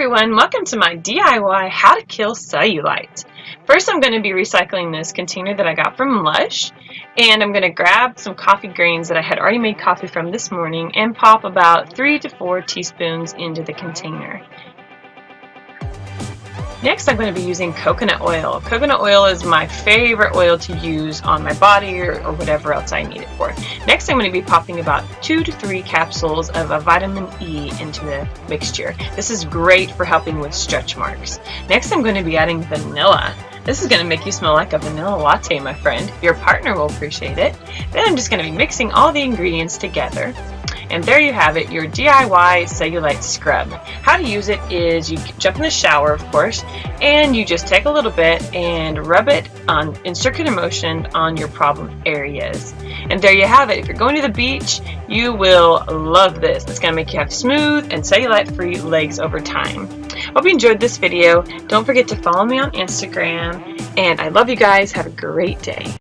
everyone, welcome to my DIY How to Kill Cellulite. First I'm going to be recycling this container that I got from Lush, and I'm going to grab some coffee grains that I had already made coffee from this morning and pop about 3 to 4 teaspoons into the container. Next I'm going to be using coconut oil. Coconut oil is my favorite oil to use on my body or whatever else I need it for. Next I'm going to be popping about 2 to 3 capsules of a vitamin E into the mixture. This is great for helping with stretch marks. Next I'm going to be adding vanilla. This is going to make you smell like a vanilla latte, my friend. Your partner will appreciate it. Then I'm just going to be mixing all the ingredients together. And there you have it, your DIY cellulite scrub. How to use it is you jump in the shower, of course, and you just take a little bit and rub it in circular motion on your problem areas. And there you have it. If you're going to the beach, you will love this. It's going to make you have smooth and cellulite-free legs over time. Hope you enjoyed this video. Don't forget to follow me on Instagram. And I love you guys. Have a great day.